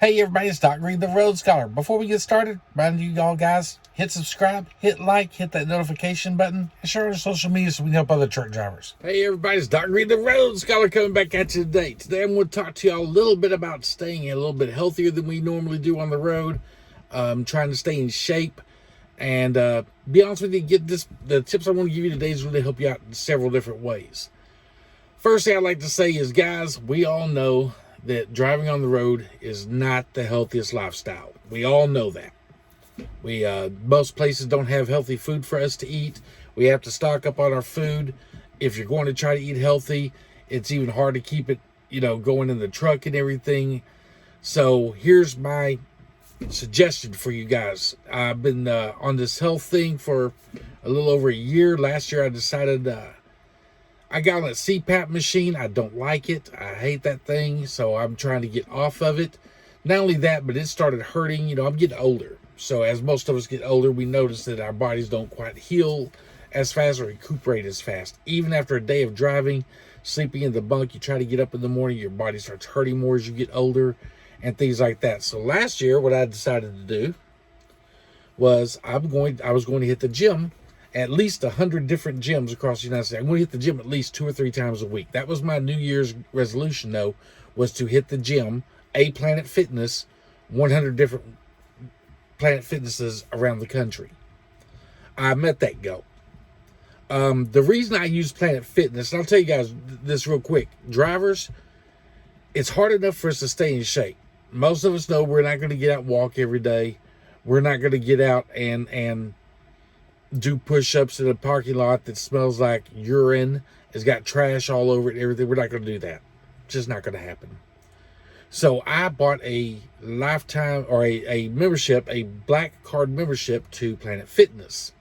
Hey everybody, it's Doc Green, the Road Scholar. Before we get started, remind you all guys, hit subscribe, hit like, hit that notification button, and share on social media so we can help other truck drivers. Hey everybody, it's Doc Green, the Road Scholar, coming back at you today. Today I'm going to talk to y'all a little bit about staying a little bit healthier than we normally do on the road. Trying to stay in shape. And be honest with you, the tips I want to give you today is really help you out in several different ways. First thing I'd like to say is, guys, we all know that driving on the road is not the healthiest lifestyle. We all know that. Most places don't have healthy food for us to eat. We have to stock up on our food. If you're going to try to eat healthy, it's even hard to keep it, going in the truck and everything. So here's my suggestion for you guys. I've been on this health thing for a little over a year. Last year I decided I got on a CPAP machine. I don't like it. I hate that thing, so I'm trying to get off of it. Not only that, but it started hurting. I'm getting older. So as most of us get older, we notice that our bodies don't quite heal as fast or recuperate as fast. Even after a day of driving, sleeping in the bunk, you try to get up in the morning, your body starts hurting more as you get older and things like that. So last year, what I decided to do was I was going to hit the gym at least 100 different gyms across the United States. I'm going to hit the gym at least 2 or 3 times a week. That was my New Year's resolution, though, was to hit the gym, a Planet Fitness, 100 different Planet Fitnesses around the country. I met that goal. The reason I use Planet Fitness, and I'll tell you guys this real quick, drivers, it's hard enough for us to stay in shape. Most of us know we're not going to get out and walk every day. We're not going to get out and do push-ups in a parking lot that smells like urine, has got trash all over it and everything. We're not going to do that. Just not going to happen. So I bought a lifetime or a membership, a black card membership to Planet Fitness.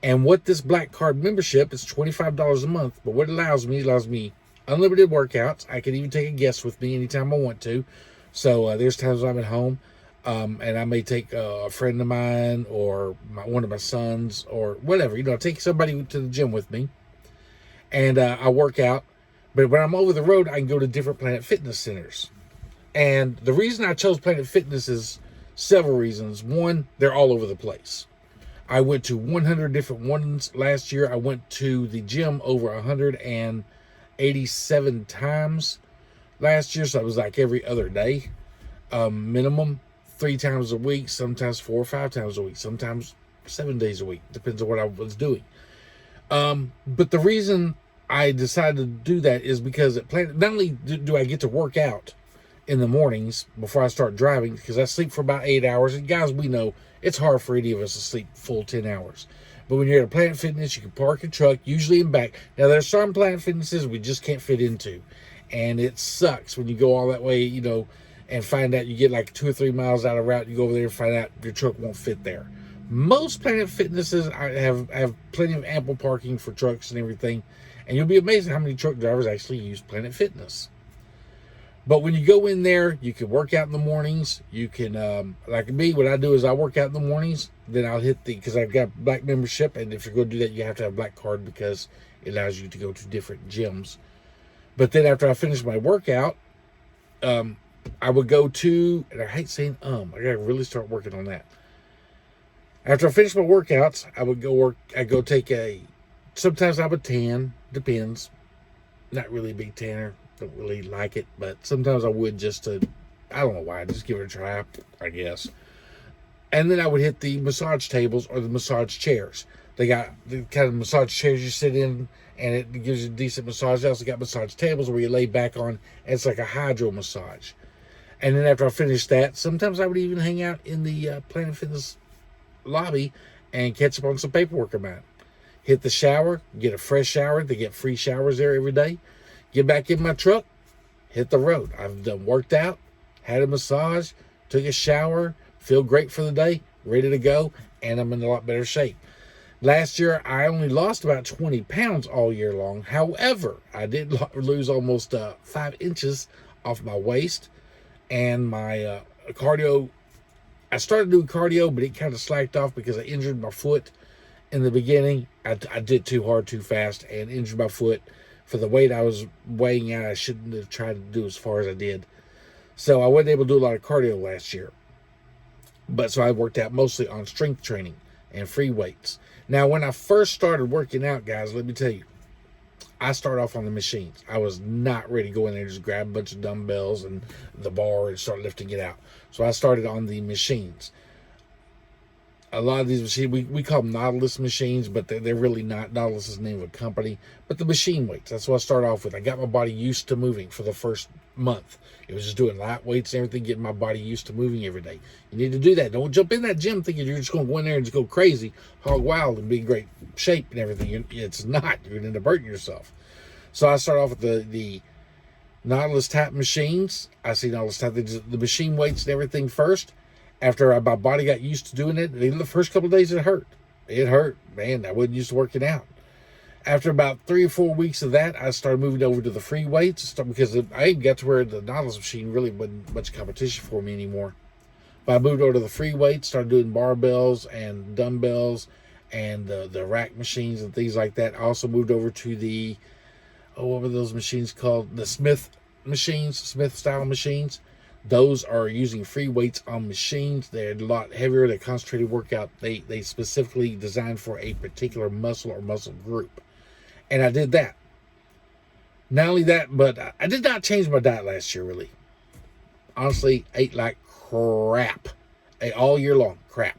And what this black card membership is $25 a month. But what it allows me unlimited workouts. I can even take a guest with me anytime I want to. So there's times I'm at home. And I may take a friend of mine or one of my sons or whatever. Take somebody to the gym with me. And I work out. But when I'm over the road, I can go to different Planet Fitness centers. And the reason I chose Planet Fitness is several reasons. One, they're all over the place. I went to 100 different ones last year. I went to the gym over 187 times last year. So it was like every other day, minimum. 3 times a week, sometimes 4 or 5 times a week, sometimes 7 days a week. Depends on what I was doing. But the reason I decided to do that is because at Planet, not only do I get to work out in the mornings before I start driving, because I sleep for about 8 hours. And guys, we know it's hard for any of us to sleep full 10 hours. But when you're at a Planet Fitness, you can park your truck, usually in back. Now, there's some Planet Fitnesses we just can't fit into. And it sucks when you go all that way, and find out you get like 2 or 3 miles out of route. You go over there and find out your truck won't fit there. Most Planet Fitnesses have plenty of ample parking for trucks and everything. And you'll be amazed how many truck drivers actually use Planet Fitness. But when you go in there, you can work out in the mornings. You can, like me, what I do is I work out in the mornings. Then I'll hit because I've got black membership. And if you're going to do that, you have to have a black card because it allows you to go to different gyms. But then after I finish my workout, I would go to, and I hate saying I gotta really start working on that. After I finish my workouts, I go take sometimes I would tan, depends. Not really a big tanner, don't really like it, but sometimes I would I don't know why, just give it a try, I guess. And then I would hit the massage tables or the massage chairs. They got the kind of massage chairs you sit in, and it gives you a decent massage. They also got massage tables where you lay back on, and it's like a hydro massage. And then after I finished that, sometimes I would even hang out in the Planet Fitness lobby and catch up on some paperwork of mine. Hit the shower, get a fresh shower. They get free showers there every day. Get back in my truck, hit the road. I've done worked out, had a massage, took a shower, feel great for the day, ready to go, and I'm in a lot better shape. Last year, I only lost about 20 pounds all year long. However, I did lose almost 5 inches off my waist. And my cardio, I started doing cardio, but it kind of slacked off because I injured my foot in the beginning. I did too hard, too fast, and injured my foot. For the weight I was weighing out, I shouldn't have tried to do as far as I did. So I wasn't able to do a lot of cardio last year. But so I worked out mostly on strength training and free weights. Now, when I first started working out, guys, let me tell you, I started off on the machines. I was not ready to go in there and just grab a bunch of dumbbells and the bar and start lifting it out. So I started on the machines. A lot of these machines, we call them Nautilus machines, but they're really not. Nautilus is the name of a company. But the machine weights, that's what I started off with. I got my body used to moving for the first month. It was just doing light weights and everything, getting my body used to moving every day. You need to do that. Don't jump in that gym thinking you're just going to go in there and just go crazy, hog wild, and be in great shape and everything. It's not. You're going to end up hurting yourself. So I started off with the Nautilus type machines. I see Nautilus type, the machine weights and everything first. After my body got used to doing it, the first couple of days it hurt. It hurt. Man, I wasn't used to working out. After about 3 or 4 weeks of that, I started moving over to the free weights because I even got to where the Nautilus machine really wasn't much competition for me anymore. But I moved over to the free weights, started doing barbells and dumbbells and the rack machines and things like that. I also moved over to the, what were those machines called? The Smith machines, Smith style machines. Those are using free weights on machines. They're a lot heavier. They're concentrated workout. They specifically designed for a particular muscle or muscle group. And I did that. Not only that, but I did not change my diet last year, really. Honestly, ate like crap. Ate all year long, crap.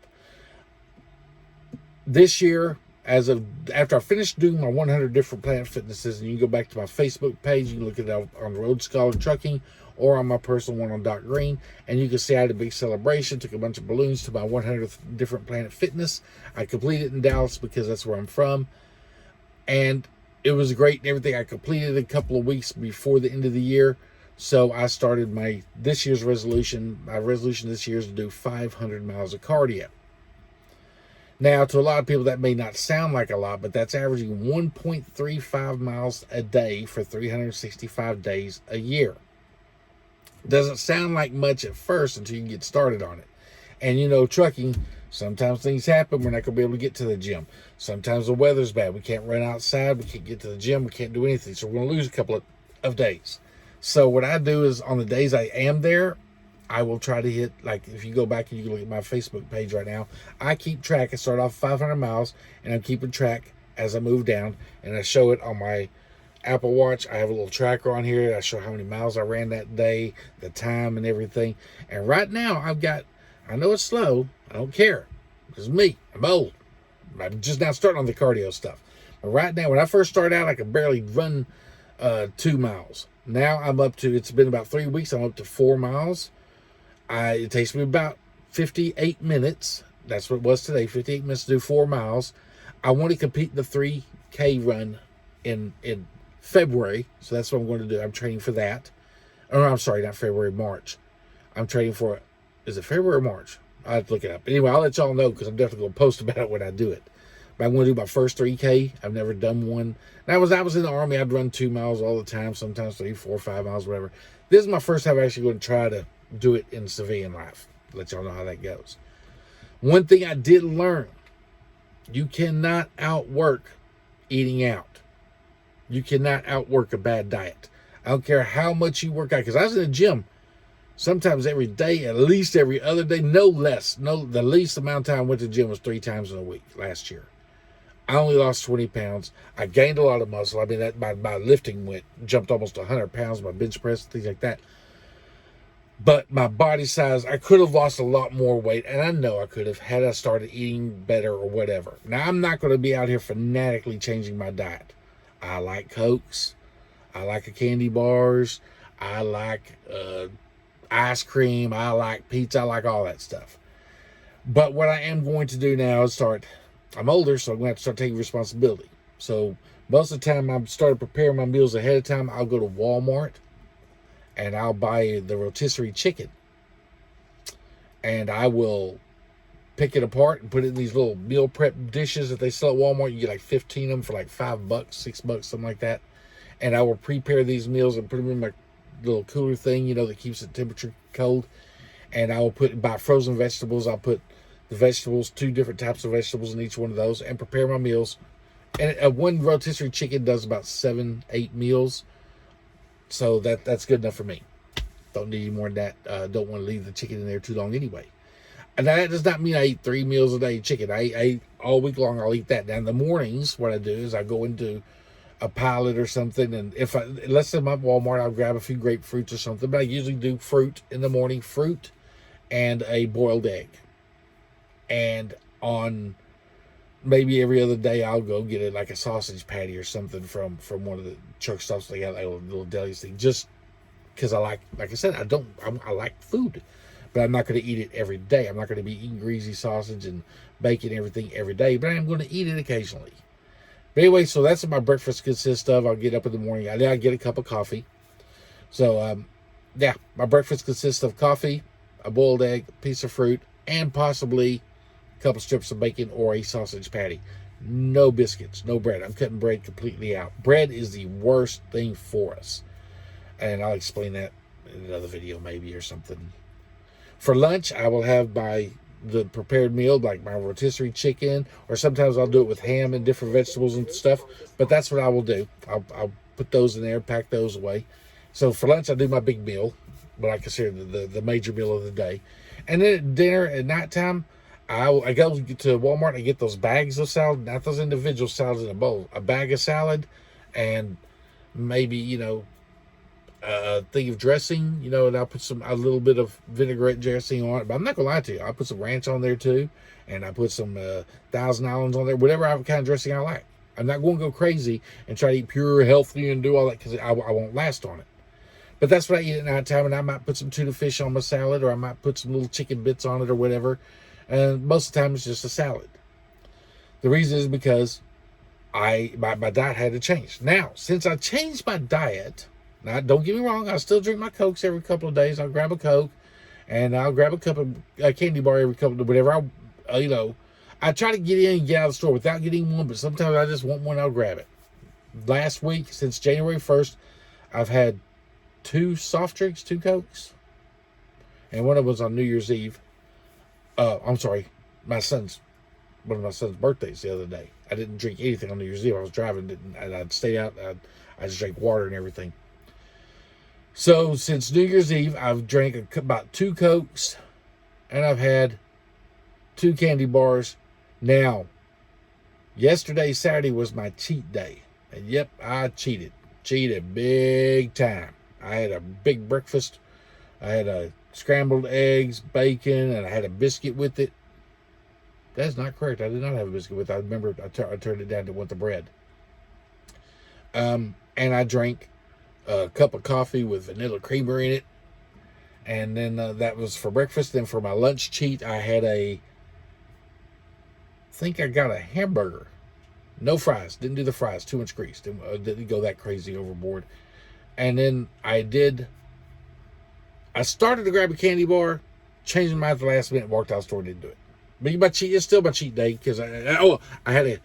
This year, after I finished doing my 100 different Planet Fitnesses, and you can go back to my Facebook page, you can look at it on Road Scholar Trucking, or on my personal one on Doc Green, and you can see I had a big celebration, took a bunch of balloons to my 100th different Planet Fitness. I completed it in Dallas because that's where I'm from, and it was great and everything. I completed it a couple of weeks before the end of the year, so I started my resolution. My resolution this year is to do 500 miles of cardio. Now, to a lot of people, that may not sound like a lot, but that's averaging 1.35 miles a day for 365 days a year. Doesn't sound like much at first until you get started on it. And you know, trucking, sometimes things happen. We're not going to be able to get to the gym. Sometimes the weather's bad. We can't run outside. We can't get to the gym. We can't do anything. So we're going to lose a couple of days. So what I do is on the days I am there, I will try to hit, like if you go back and you can look at my Facebook page right now, I keep track. I start off 500 miles and I'm keeping track as I move down, and I show it on my Apple Watch. I have a little tracker on here. I show how many miles I ran that day, the time and everything. And right now I know it's slow. I don't care. It's me. I'm old. I'm just now starting on the cardio stuff. But right now, when I first started out, I could barely run 2 miles. Now I'm up to, it's been about 3 weeks, I'm up to 4 miles. It takes me about 58 minutes. That's what it was today, 58 minutes to do 4 miles. I want to compete the 3K run in February, so that's what I'm going to do. I'm training for that. Oh, I'm sorry, not February, March. I'm training for, is it February or March? I'll have to look it up. Anyway, I'll let y'all know because I'm definitely going to post about it when I do it. But I'm going to do my first 3K. I've never done one. Now, I was in the Army, I'd run 2 miles all the time, sometimes 3, 4, 5 miles, whatever. This is my first time actually going to try to do it in civilian life. Let y'all know how that goes. One thing I did learn, you cannot outwork eating out. You cannot outwork a bad diet. I don't care how much you work out. Because I was in the gym sometimes every day, at least every other day, no less. The least amount of time I went to the gym was 3 times in a week last year. I only lost 20 pounds. I gained a lot of muscle. I mean, that my lifting jumped almost 100 pounds, my bench press, things like that. But my body size, I could have lost a lot more weight, and I know I could have had I started eating better or whatever. Now, I'm not going to be out here fanatically changing my diet. I like Cokes. I like candy bars. I like ice cream. I like pizza. I like all that stuff. But what I am going to do now is I'm older, so I'm going to have to start taking responsibility. So most of the time I'm starting preparing my meals ahead of time. I'll go to Walmart and I'll buy the rotisserie chicken. And I will pick it apart and put it in these little meal prep dishes that they sell at Walmart. You get like 15 of them for like $5, $6, something like that. And I will prepare these meals and put them in my little cooler thing, that keeps the temperature cold. And I will buy frozen vegetables. I'll put the vegetables, 2 different types of vegetables in each one of those, and prepare my meals. And one rotisserie chicken does about 7-8 meals. So that's good enough for me. Don't need any more than that. Don't want to leave the chicken in there too long anyway. And that does not mean I eat 3 meals a day chicken. I all week long I'll eat that. Now in the mornings, what I do is I go into a Pilot or something, and let's say I'm at Walmart, I'll grab a few grapefruits or something. But I usually do fruit in the morning, fruit and a boiled egg. And on maybe every other day, I'll go get it like a sausage patty or something from one of the truck stops. They got like a little deli thing, just because I like I said, I like food. But I'm not going to eat it every day. I'm not going to be eating greasy sausage and bacon and everything every day. But I am going to eat it occasionally. But anyway, so that's what my breakfast consists of. I'll get up in the morning. I get a cup of coffee. So, yeah, my breakfast consists of coffee, a boiled egg, a piece of fruit, and possibly a couple strips of bacon or a sausage patty. No biscuits, no bread. I'm cutting bread completely out. Bread is the worst thing for us. And I'll explain that in another video maybe or something. For lunch, I will have the prepared meal, like my rotisserie chicken, or sometimes I'll do it with ham and different vegetables and stuff. But that's what I will do. I'll put those in there, pack those away. So for lunch, I do my big meal, what I consider the major meal of the day. And then at dinner, at nighttime, I go to Walmart and get those bags of salad, not those individual salads in a bowl. A bag of salad and maybe, a thing of dressing, and I'll put a little bit of vinaigrette dressing on it. But I'm not gonna lie to you, I'll put some ranch on there too, and I put some Thousand Islands on there, whatever kind of dressing I like. I'm not going to go crazy and try to eat pure, healthy, and do all that because I won't last on it. But that's what I eat at nighttime, and I might put some tuna fish on my salad, or I might put some little chicken bits on it or whatever. And most of the time, it's just a salad. The reason is because my diet had to change. Now, since I changed my diet, now don't get me wrong, I still drink my Cokes every couple of days. I'll grab a Coke, and I'll grab a cup of a candy bar every couple of whatever. I try to get in and get out of the store without getting one, but sometimes I just want one, I'll grab it. Last week, since January 1st, I've had 2 soft drinks, 2 Cokes, and one of them was on New Year's Eve. I'm sorry, one of my son's birthdays the other day. I didn't drink anything on New Year's Eve. I was driving, and I'd stay out. I just drank water and everything. So since New Year's Eve, I've drank about 2 Cokes, and I've had 2 candy bars. Now, yesterday, Saturday, was my cheat day. And yep, I cheated. Cheated big time. I had a big breakfast. I had a scrambled eggs, bacon, and I had a biscuit with it. That's not correct. I did not have a biscuit with it. I remember I turned it down to want the bread. And I drank a cup of coffee with vanilla creamer in it. And then that was for breakfast. Then for my lunch cheat, I think I got a hamburger. No fries. Didn't do the fries. Too much grease. Didn't go that crazy overboard. And then I started to grab a candy bar, changed my mind at the last minute, walked out the store, didn't do it. But it's still my cheat day because I had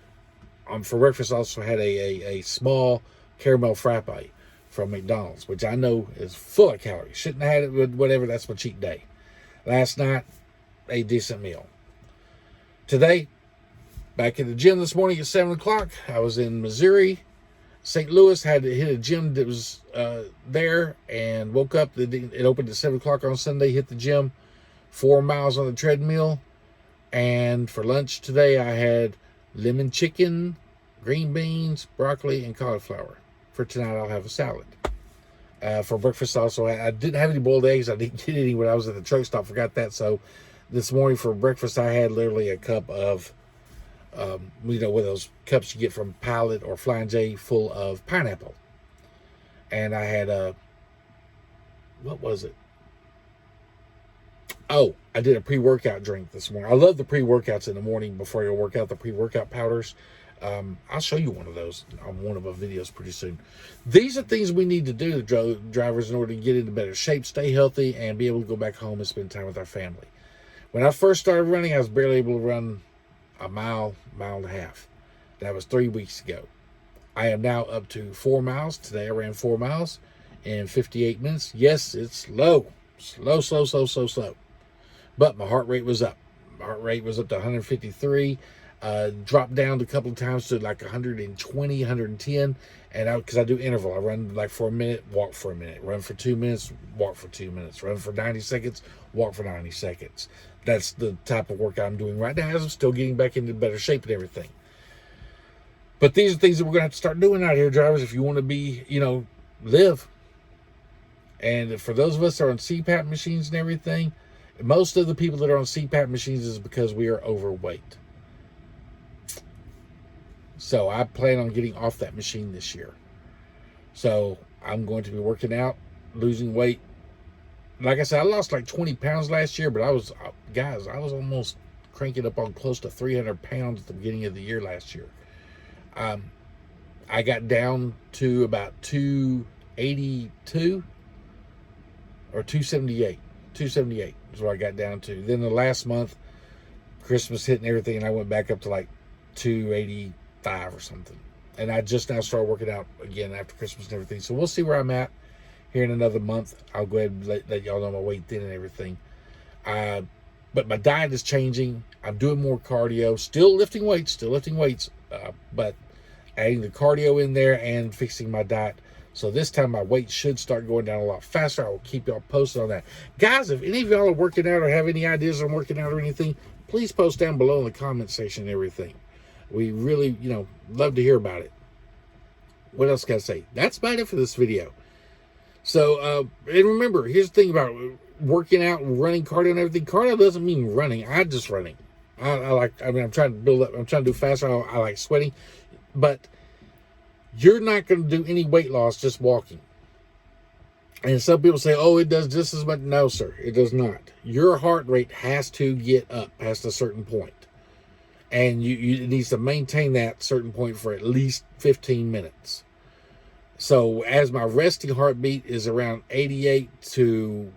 for breakfast also had a small caramel frappe from McDonald's, which I know is full of calories. Shouldn't have had it, with whatever. That's my cheat day. Last night, a decent meal. Today, back in the gym this morning at 7 o'clock. I was in Missouri. St. Louis, had to hit a gym that was there, and woke up. It opened at 7 o'clock on Sunday. Hit the gym, 4 miles on the treadmill. And for lunch today, I had lemon chicken, green beans, broccoli, and cauliflower. For tonight, I'll have a salad. For breakfast also, I didn't have any boiled eggs. I didn't get any when I was at the truck stop. Forgot that. So this morning for breakfast, I had literally a cup of, one of those cups you get from Pilot or Flying J, full of pineapple. And I had what was it? Oh, I did a pre-workout drink this morning. I love the pre-workouts in the morning before you work out, the pre-workout powders. I'll show you one of those on one of my videos pretty soon. These are things we need to do, drivers, in order to get into better shape, stay healthy, and be able to go back home and spend time with our family. When I first started running, I was barely able to run a mile and a half. That was 3 weeks ago. I am now up to 4 miles. Today I ran 4 miles in 58 minutes. Yes, it's slow. Slow. But my heart rate was up. My heart rate was up to 153. Dropped down a couple of times to like 120, 110. And because I do interval, I run like for a minute, walk for a minute, run for 2 minutes, walk for 2 minutes, run for 90 seconds, walk for 90 seconds. That's the type of work I'm doing right now as I'm still getting back into better shape and everything. But these are things that we're going to have to start doing out here, drivers, if you want to be, live. And for those of us that are on CPAP machines and everything, most of the people that are on CPAP machines is because we are overweight. So I plan on getting off that machine this year. So I'm going to be working out, losing weight. Like I said, I lost like 20 pounds last year, but I was almost cranking up on close to 300 pounds at the beginning of the year last year. I got down to about 282 or 278. 278 is where I got down to. Then the last month, Christmas hit and everything, and I went back up to like 285 or something. And I just now started working out again after Christmas and everything. So we'll see where I'm at here in another month. I'll go ahead and let y'all know my weight then and everything. But my diet is changing. I'm doing more cardio, still lifting weights, but adding the cardio in there and fixing my diet. So this time my weight should start going down a lot faster. I will keep y'all posted on that. Guys, if any of y'all are working out or have any ideas on working out or anything, please post down below in the comment section and everything. We really, love to hear about it. What else can I say? That's about it for this video. So, and remember, here's the thing about working out and running cardio and everything. Cardio doesn't mean running. I'm just running. I'm trying to build up. I'm trying to do faster. I like sweating. But you're not going to do any weight loss just walking. And some people say, oh, it does just as much. No, sir, it does not. Your heart rate has to get up past a certain point. And it needs to maintain that certain point for at least 15 minutes. So as my resting heartbeat is around 88 to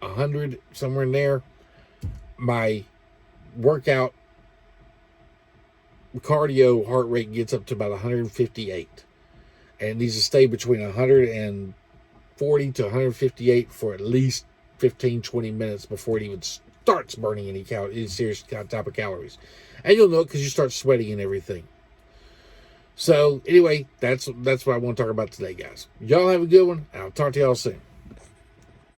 100, somewhere in there, my workout cardio heart rate gets up to about 158. And it needs to stay between 140 to 158 for at least 15, 20 minutes before it even starts burning any serious type of calories. And you'll know it because you start sweating and everything. So anyway, that's what I want to talk about today, guys. Y'all have a good one, and I'll talk to y'all soon.